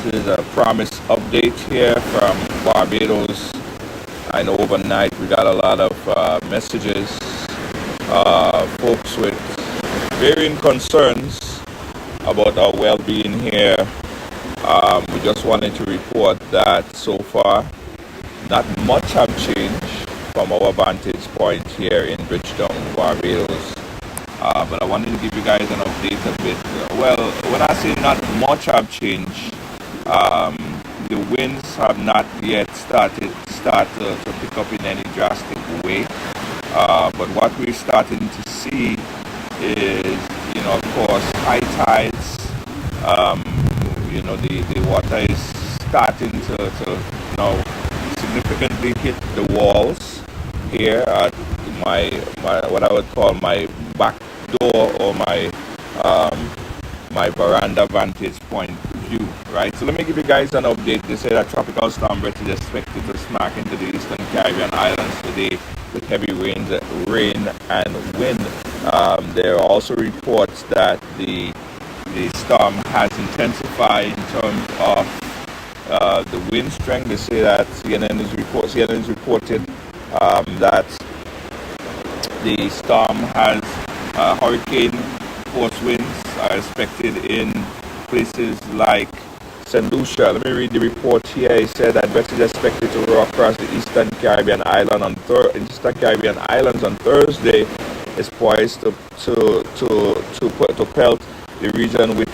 This is a promise update here from Barbados. I know overnight we got a lot of messages, folks with varying concerns about our well-being here. We just wanted to report that so far, not much have changed from our vantage point here in Bridgetown, Barbados. But I wanted to give you guys an update a bit. Well, when I say not much have changed, the winds have not yet started to pick up in any drastic way. But what we're starting to see is, of course, high tides. The water is starting to significantly hit the walls here at my what I would call my back door or my veranda vantage point view, right? So let me give you guys an update. They say that tropical storm Bret is expected to smack into the eastern Caribbean islands today with heavy rain and wind. There are also reports that the storm has intensified in terms of the wind strength. They say that CNN is reported that the storm has hurricane force winds are expected in places like St. Lucia. Let me read the report here. It said that Bret is expected to roll across the eastern Caribbean islands on Thursday. It's poised to pelt the region with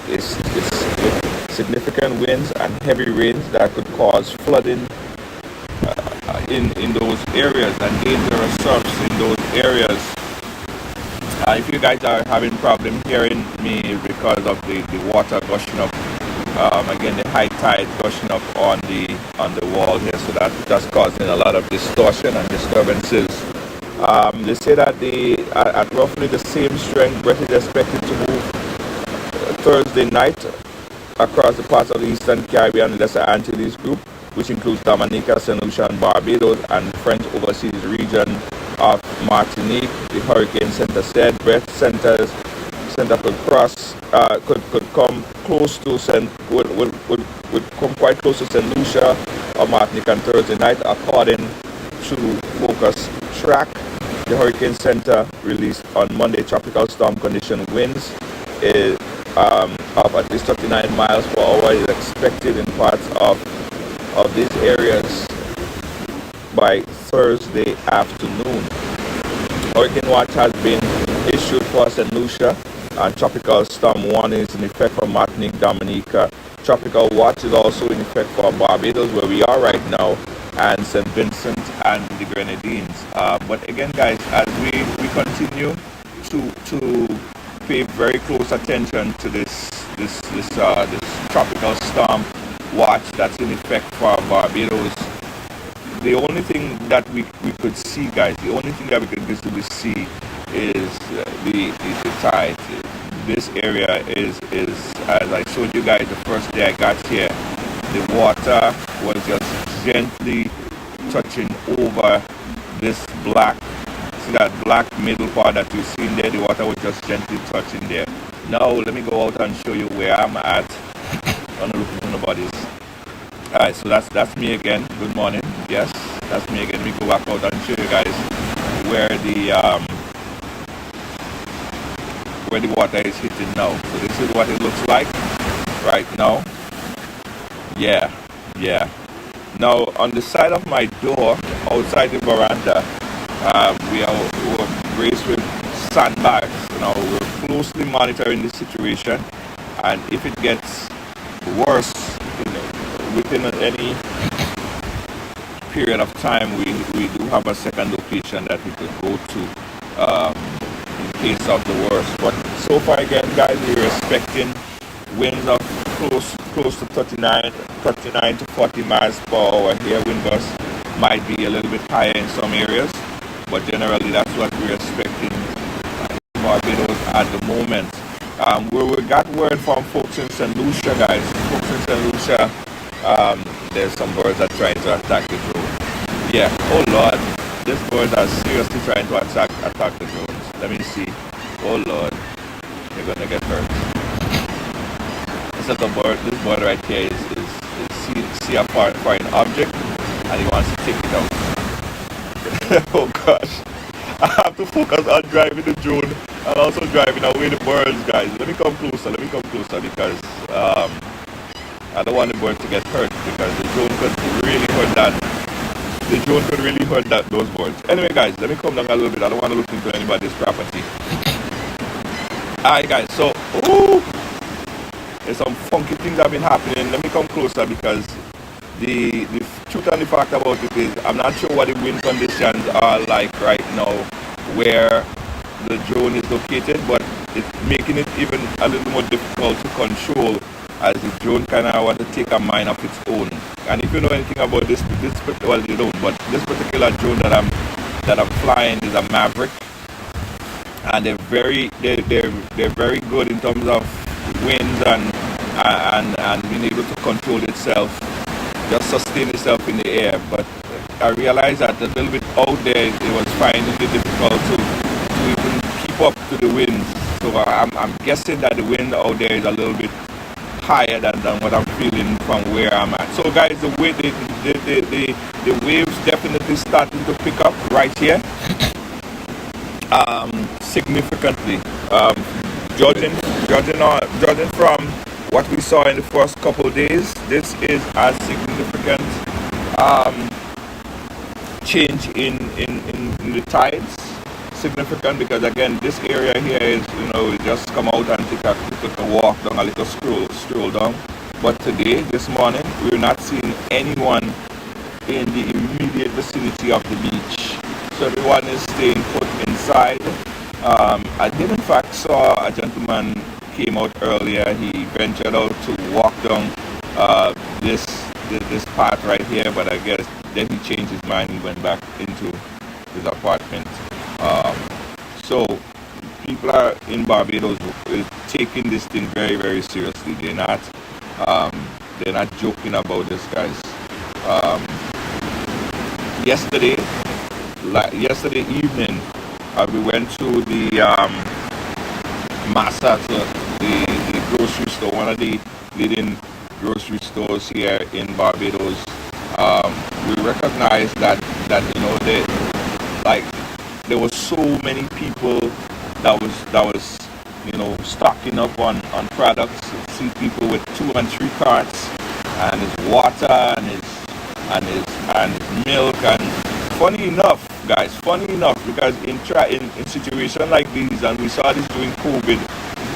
significant winds and heavy rains that could cause flooding in those areas and dangerous surfs in those areas. If you guys are having problem hearing me because of the water gushing up, again the high tide gushing up on the wall here, so that's causing a lot of distortion and disturbances. They say that at roughly the same strength, Bret is expected to move Thursday night across the parts of the Eastern Caribbean and Lesser Antilles group, which includes Dominica, St. Lucia, and Barbados, and the French overseas region of Martinique. The Hurricane Center said Bret Center could come close to would come quite close to St. Lucia or Martinique on Thursday night, according to Focus Track. The Hurricane Center released on Monday tropical storm condition winds of at least 39 miles per hour is expected in parts of these areas by Thursday afternoon. Hurricane watch has been issued for St. Lucia and tropical storm warning is in effect for Martinique, Dominica. Tropical watch is also in effect for Barbados, where we are right now, and St. Vincent and the Grenadines. But again, guys, as we continue to pay very close attention to this tropical storm watch that's in effect for Barbados, the only thing that we could see, guys, the only thing that we could visibly see is the tide. This area is, as I showed you guys the first day I got here, the water was just gently touching over this black, see that black middle part that you see in there, the water was just gently touching there. Now let me go out and show you where I'm at. I don't know if nobody's. Alright, so that's me again. Good morning. Yes, that's me again. Let me go back out and show you guys where the water is hitting now. So this is what it looks like right now. Yeah. Now on the side of my door, outside the veranda, we're graced with sandbags. Now we're closely monitoring the situation, and if it gets worse within any period of time, we do have a second location that we could go to in case of the worst. But so far, again, guys, we're expecting winds of close to 39 to 40 miles per hour here. Wind gusts might be a little bit higher in some areas, but generally that's what we're expecting in Barbados at the moment. We got word from folks in St. Lucia, guys. Folks in St. Lucia, there's some birds that are trying to attack the drone. Yeah, oh Lord, these birds are seriously trying to attack the drones. Let me see. Oh Lord, you're gonna get hurt. This bird right here is see a foreign object and he wants to take it out. Oh gosh. I have to focus on driving the drone and also driving away the birds, guys. Let me come closer, because I don't want the birds to get hurt, because the drone could really hurt those birds. Anyway, guys, let me come down a little bit. I don't want to look into anybody's property. Alright, guys, so there's some funky things that have been happening. Let me come closer, because the truth and the fact about it is I'm not sure what the wind conditions are like right now where the drone is located, but it's making it even a little more difficult to control, as the drone kind of want to take a mind of its own. And if you know anything about this, well, you don't, but this particular drone that I'm flying is a Maverick, and they're very good in terms of winds and being able to control itself, just sustain itself in the air. But I realized that a little bit out there it was finding it difficult to even keep up to the winds. So I'm guessing that the wind out there is a little bit higher than what I'm feeling from where I'm at. So guys, the waves definitely starting to pick up right here, significantly. Judging from what we saw in the first couple of days, this is a significant change in the tides. Significant because, again, this area here is, we just come out and take a walk down, a little stroll down. But today, this morning, we're not seeing anyone in the immediate vicinity of the beach. So everyone is staying put inside. I did in fact saw a gentleman came out earlier. He ventured out to walk down this part right here, but I guess then he changed his mind and went back into his apartment. So people are in Barbados is taking this thing very, very seriously. They're not joking about this, guys. Yesterday evening, we went to the Massa, the grocery store, one of the leading grocery stores here in Barbados. We recognized that there was so many people that was stocking up on products. See people with 2 and 3 carts, and his water and his milk. And funny enough, guys, because in situations like these, and we saw this during COVID,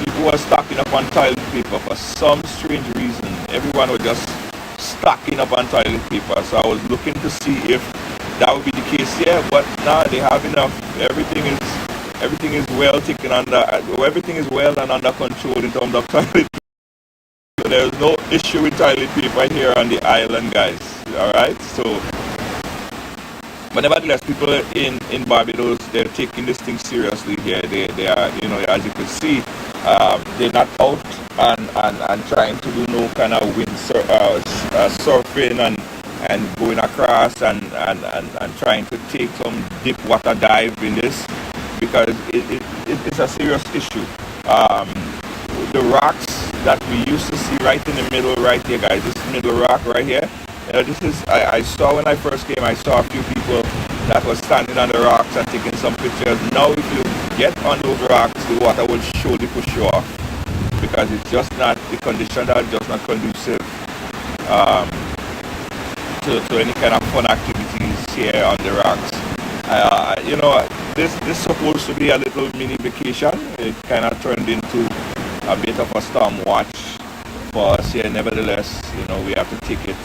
people were stocking up on toilet paper for some strange reason. Everyone was just stocking up on toilet paper. So I was looking to see if that would be the case here, but now they have enough. Everything is well taken under. Everything is well and under control in terms of toilet paper. So there's no issue with toilet paper here on the island, guys. All right, so. But nevertheless, people in Barbados, they're taking this thing seriously here. They are, as you can see, they're not out and trying to do no kind of wind surfing and going across and trying to take some deep water dive in this, because it's a serious issue. The rocks that we used to see right in the middle right here, guys, this middle rock right here, this is, I saw when I first came, I saw a few people that were standing on the rocks and taking some pictures. Now if you get on those rocks, the water will surely push you off, because it's just not, the conditions are just not conducive to any kind of fun activities here on the rocks. This is supposed to be a little mini vacation. It kind of turned into a bit of a storm watch for us here. Nevertheless, we have to take it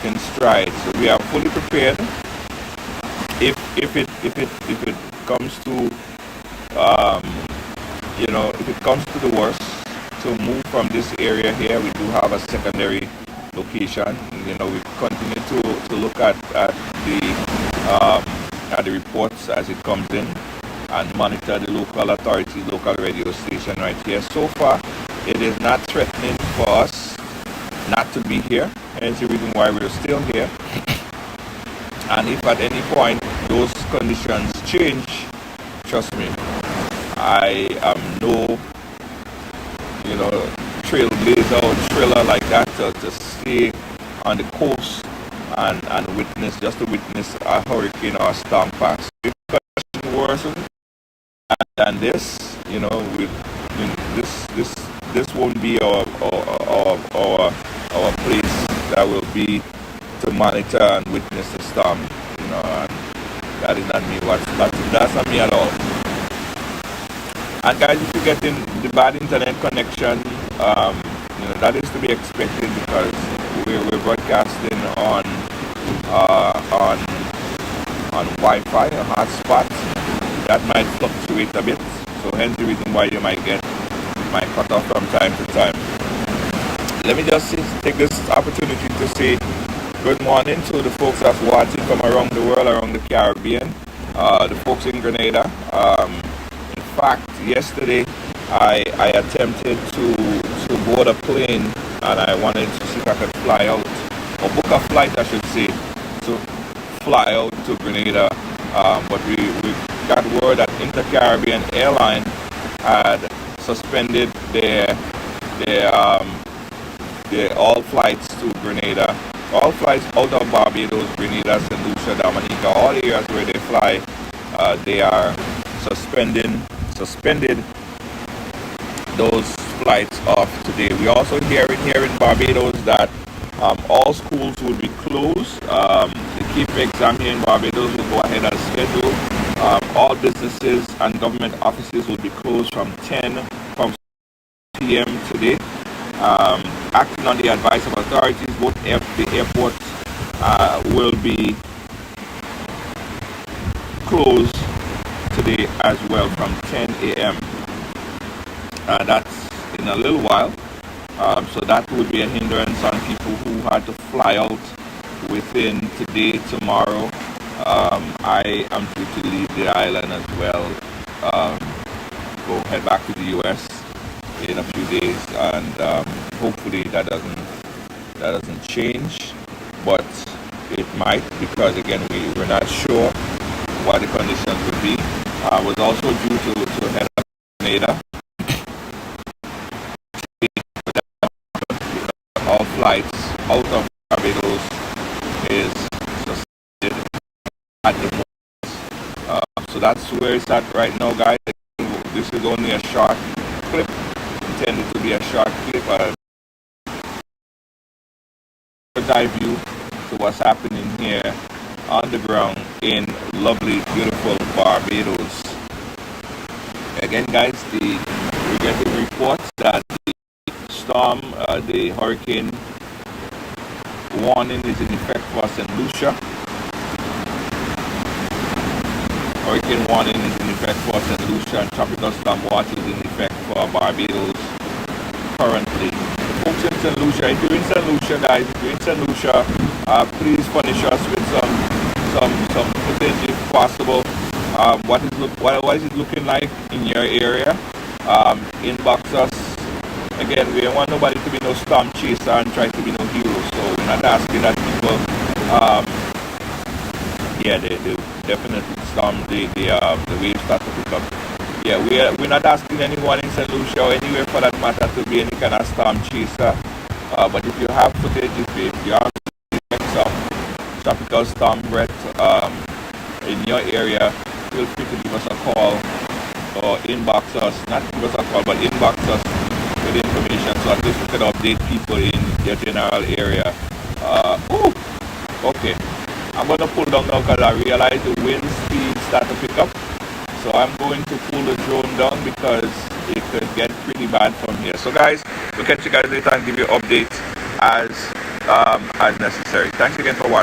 in stride. So we are fully prepared if it comes to if it comes to the worst, to move from this area here. We do have a secondary location. We continue to look at the reports as it comes in and monitor the local authorities, local radio station right here. So far, it is not threatening for us not to be here, and it's the reason why we're still here. And if at any point those conditions change, trust me, I am no trailblazer or thriller like that to stay on the coast and witness, just to witness a hurricane or a storm pass. If conditions worsen than this, this won't be our place that will be to monitor and witness the storm. And that is not me. That's not me at all. And guys, if you're getting the bad internet connection, that is to be expected because we're broadcasting on Wi-Fi, a hotspot. That might fluctuate a bit, so hence the reason why you might cut off from time to time. Let me just take this opportunity to say good morning to the folks that's watching from around the world, around the Caribbean, the folks in Grenada. In fact, yesterday I attempted to board a plane and I wanted to see if I could fly out, or book a flight I should say, to fly out to Grenada, but we got word that Inter-Caribbean Airline had suspended their all flights to Grenada, all flights out of Barbados, Grenada, St. Lucia, Dominica, all areas where they fly, they are suspended those flights off today. We also hearing here in Barbados that all schools will be closed. The KIPE exam here in Barbados will go ahead as scheduled. All businesses and government offices will be closed from 10 p.m. today. Acting on the advice of authorities, both the airports will be closed today as well from 10 a.m. That's in a little while. So that would be a hindrance on people who had to fly out within today, tomorrow. I am due to leave the island as well. Go head back to the U.S. in a few days, and hopefully that doesn't change, but it might, because again we're not sure what the conditions would be. I was also due to head up to Grenada. All flights out of Barbados is suspended at the moment. So that's where it's at right now, guys. This is only a short clip, intended to be a short clip, a dive view to what's happening here on the ground in lovely, beautiful Barbados. Again, guys, we're getting reports that the storm, the hurricane warning is in effect for St. Lucia. Hurricane warning is in effect for St. Lucia, and tropical storm watch is in effect for Barbados currently. Folks in St. Lucia, if you're in St. Lucia, guys, if you're in St. Lucia, please furnish us with some footage if possible. What is it looking like in your area? Inbox us. Again, we don't want nobody to be no storm chaser and try to be no hero, so we're not asking that people. They definitely storm, the waves start to pick up. Yeah, we're not asking anyone in St. Lucia or anywhere for that matter to be any kind of storm chaser. But if you have footage, if you have some tropical storm Bret in your area, feel free to give us a call or inbox us. Not give us a call, but inbox us with information, so at least we can update people in your general area. Okay, I'm going to pull down now because I realize the wind speed start to pick up, so I'm going to pull the drone down because it could get pretty bad from here. So guys, we'll catch you guys later and give you updates as necessary. Thanks again for watching.